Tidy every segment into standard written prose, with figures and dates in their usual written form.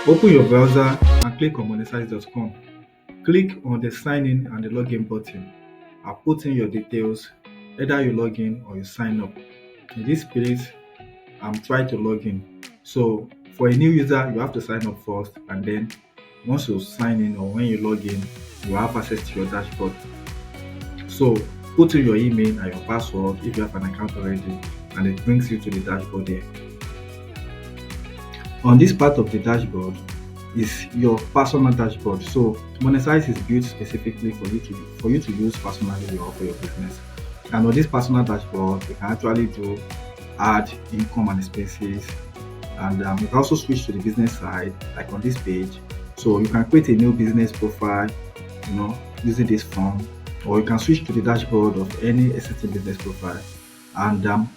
Open your browser and click on monesize.com. Click on the sign in and the login button and put in your details, either you log in or you sign up. In this case, I'm trying to log in. So for a new user, you have to sign up first, and then once you sign in or when you log in, you have access to your dashboard. So put in your email and your password if you have an account already, and it brings you to the dashboard here. On this part of the dashboard is your personal dashboard. So Monesize is built specifically for you to use personally or for your business. And on this personal dashboard, you can actually do add income and expenses, and you can also switch to the business side, like on this page. So you can create a new business profile, using this form, or you can switch to the dashboard of any existing business profile. And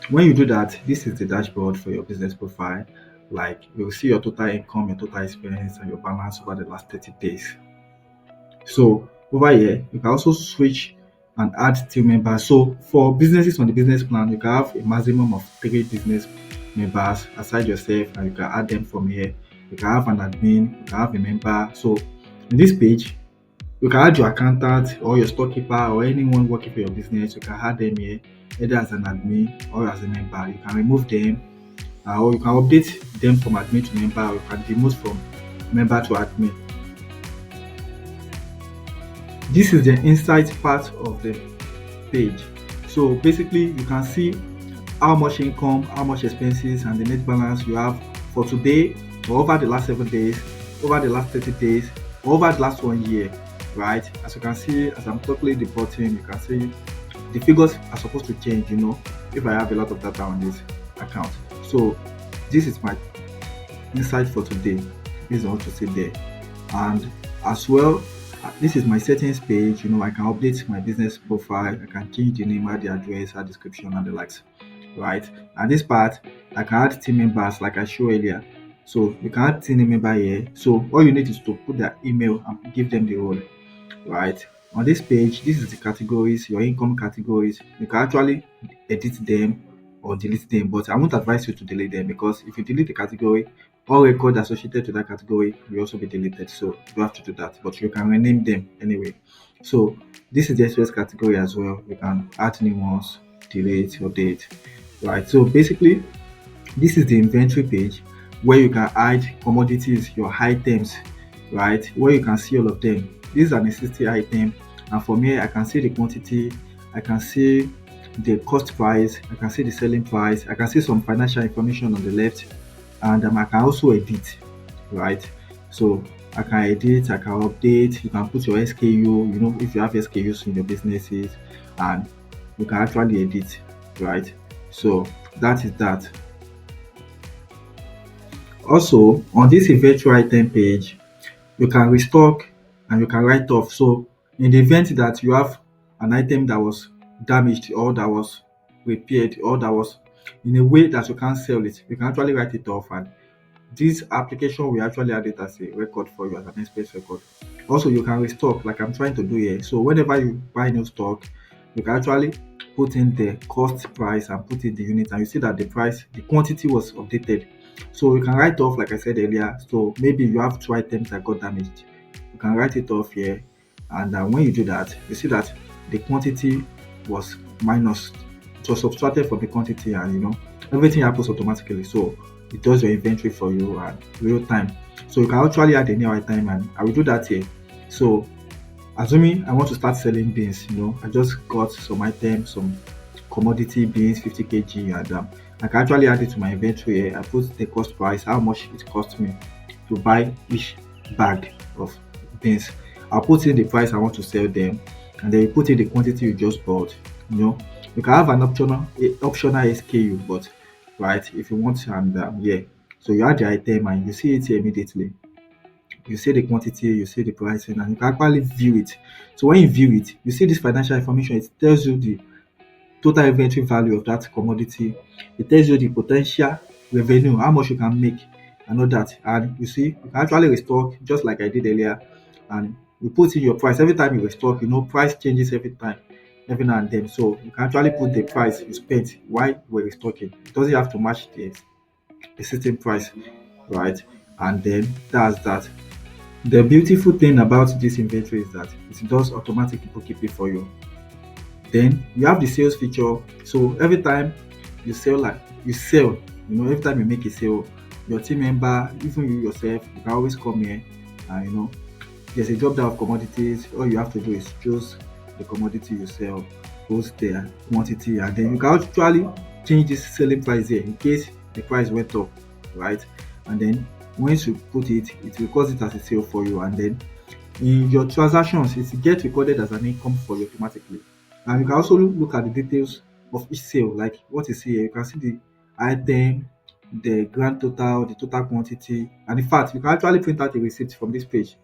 when you do that, this is the dashboard for your business profile. Like, you'll see your total income, your total expense, and your balance over the last 30 days. So over here, you can also switch and add team members. So for businesses on the business plan, you can have a maximum of 3 business members aside yourself, and you can add them from here. You can have an admin, you can have a member. So in this page, you can add your accountant or your storekeeper or anyone working for your business. You can add them here, either as an admin or as a member. You can remove them, or you can update them from admin to member, or you can demote from member to admin. This is the insight part of the page. So basically, you can see how much income, how much expenses, and the net balance you have for today, or over the last 7 days, over the last 30 days, or over the last 1 year, right? As you can see, as I'm totally the button, you can see the figures are supposed to change, if I have a lot of data on this account. So this is my insight for today. This is what to see there. And as well, this is my settings page. I can update my business profile, I can change the name, add the address, add description, and the likes, right? And this part, I can add team members like I showed earlier. So you can add team member here. So all you need is to put their email and give them the role, right? On this page, this is the categories, your income categories. You can actually edit them or delete them, but I won't advise you to delete them, because if you delete the category, all record associated to that category will also be deleted. So you have to do that, but you can rename them anyway. So this is the express category as well. You can add new ones, delete, update, right? So basically, this is the inventory page where you can add commodities, your items, right? Where you can see all of them. This is an existing item, and from here I can see the quantity, I can see the cost price, I can see the selling price, I can see some financial information on the left, and I can also edit, right? So I can edit, I can update, you can put your SKU, if you have SKUs in your businesses, and you can actually edit, right? So that is that. Also, on this inventory item page, you can restock and you can write off. So in the event that you have an item that was damaged or that was repaired or that was in a way that you can't sell it, you can actually write it off, and this application will actually add it as a record for you, as an expense record. Also, you can restock like I'm trying to do here. So whenever you buy new stock, you can actually put in the cost price and put in the unit, and you see that the quantity was updated. So you can write off, like I said earlier. So maybe you have 2 items that got damaged, you can write it off here, and when you do that, you see that the quantity was minus, it was subtracted from the quantity, and everything happens automatically. So it does your inventory for you at real time. So you can actually add a new item, and I will do that here. So assuming I want to start selling beans, I just got some items, some commodity beans, 50 kg, and I can actually add it to my inventory here. I put the cost price, how much it cost me to buy each bag of beans. I'll put in the price I want to sell them, and then you put in the quantity you just bought. You can have an optional SKU, but right, if you want, and yeah. So you add the item and you see it here immediately. You see the quantity, you see the pricing, and you can actually view it. So when you view it, you see this financial information. It tells you the total inventory value of that commodity. It tells you the potential revenue, how much you can make, and all that. And you see, you can actually restock just like I did earlier, and you put in your price every time you restock. Price changes every time, every now and then. So you can actually put the price you spent while we're restocking. It doesn't have to match the existing price, right? and then that's that. The beautiful thing about this inventory is that it does automatic bookkeeping for you. Then you have the sales feature. So every time you sell, every time you make a sale, your team member, even you yourself, you can always come here and there's a drop down of commodities. All you have to do is choose the commodity you sell, post the quantity, and then you can actually change this selling price here in case the price went up, right? And then once you put it, it records it as a sale for you, and then in your transactions, it gets recorded as an income for you automatically. And you can also look at the details of each sale, like what is here. You can see the item, the grand total, the total quantity, and in fact, you can actually print out a receipt from this page.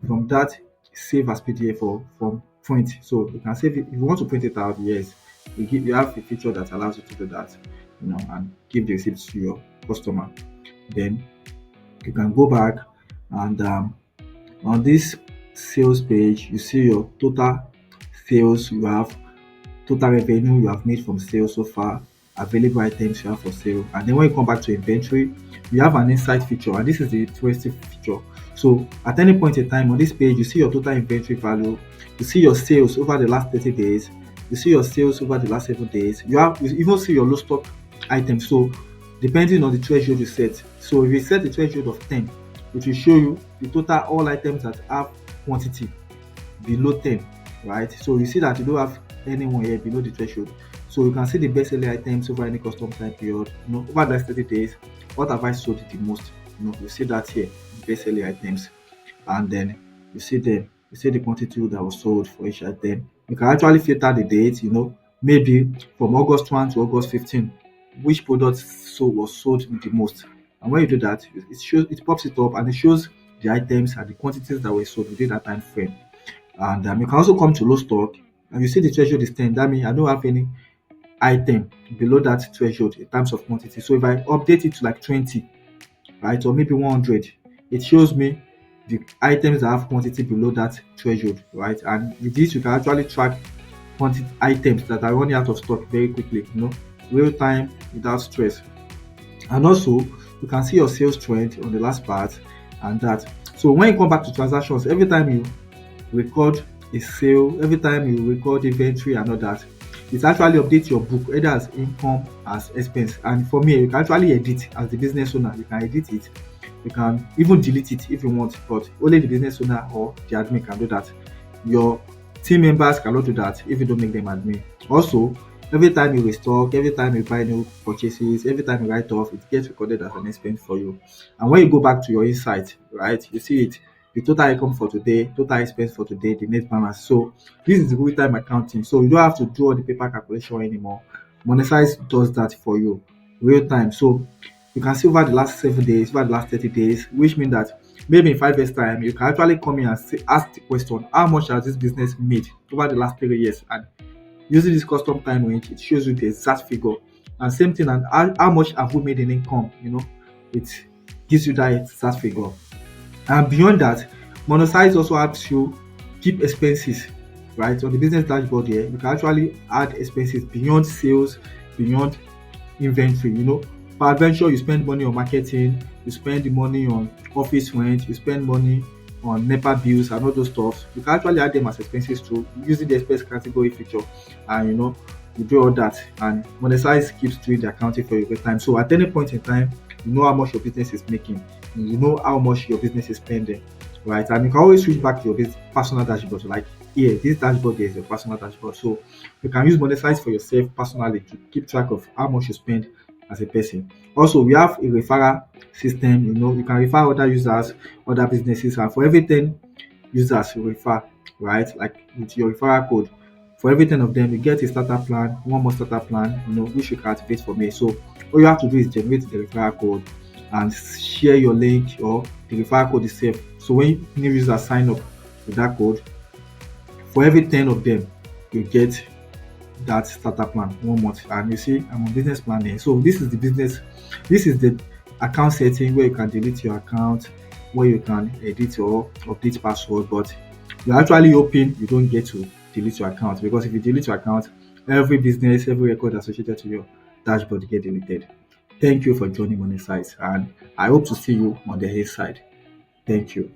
From that, save as PDF or from print. So you can save it if you want to print it out. Yes, you have a feature that allows you to do that, and give the receipt to your customer. Then you can go back and on this sales page, you see your total sales you have, total revenue you have made from sales so far, available items you have for sale. And then when you come back to inventory, you have an insight feature, and this is the interesting feature. So at any point in time on this page, you see your total inventory value, you see your sales over the last 30 days, you see your sales over the last 7 days, you even see your low stock items. So depending on the threshold you set. So if you set the threshold of 10, it will show you the total all items that have quantity below 10, right? So you see that you don't have anyone here below the threshold. So you can see the best selling items over any custom time period. Over the last 30 days, what have I sold the most? You see that here, best selling items, and then you see the quantity that was sold for each item. You can actually filter the date, maybe from August 1 to August 15, which product was sold the most. And when you do that, it pops it up and it shows the items and the quantities that were sold within that time frame. And you can also come to low stock and you see the threshold is 10. That means I don't have any item below that threshold in terms of quantity. So if I update it to like 20, right, or maybe 100, it shows me the items that have quantity below that threshold, right? And with this, you can actually track quantity items that are running out of stock very quickly, real time without stress. And also, you can see your sales trend on the last part and that. So when you come back to transactions, every time you record a sale, every time you record inventory and all that, it actually updates your book either as income, as expense. And for me, you can actually edit as the business owner. You can edit it. You can even delete it if you want, but only the business owner or the admin can do that. Your team members cannot do that if you don't make them admin. Also, every time you restock, every time you buy new purchases, every time you write off, it gets recorded as an expense for you. And when you go back to your insight, right, you see it, the total income for today, total expense for today, the net balance. So this is real time accounting. So you don't have to do all the paper calculation anymore. Monesize does that for you real time. So you can see over the last 7 days, over the last 30 days, which means that maybe in 5 years' time, you can actually come in and ask the question, how much has this business made over the last 3 years? And using this custom time range, it shows you the exact figure. And same thing, and how much have we made in income? It gives you that exact figure. And beyond that, Monesize also helps you keep expenses, right? On the business dashboard here, you can actually add expenses beyond sales, beyond inventory. Per adventure, you spend money on marketing, you spend the money on office rent, you spend money on NEPA bills and all those stuff. You can actually add them as expenses too, using the expense category feature, and you do all that. And Monesize keeps doing the accounting for you every time. So at any point in time, you know how much your business is making, you know how much your business is spending, right? And you can always switch back to your personal dashboard. So like here, this dashboard is your personal dashboard. So you can use Monesize for yourself personally to keep track of how much you spend as a person. Also, we have a referral system. You can refer other users, other businesses, and for every 10 users you refer, right, like with your referral code, for every 10 of them, you get a starter plan, one more starter plan, which you can activate for me. So all you have to do is generate the referral code and share your link or the referral code itself. So when new users sign up with that code, for every 10 of them, you get that starter plan 1 month. And you see, I'm on business plan here. So this is the account setting where you can delete your account, where you can edit or update password, but you're actually hoping you don't get to delete your account, because if you delete your account, every business, every record associated to your dashboard get deleted. Thank you for joining Monesize, and I hope to see you on the other side. Thank you.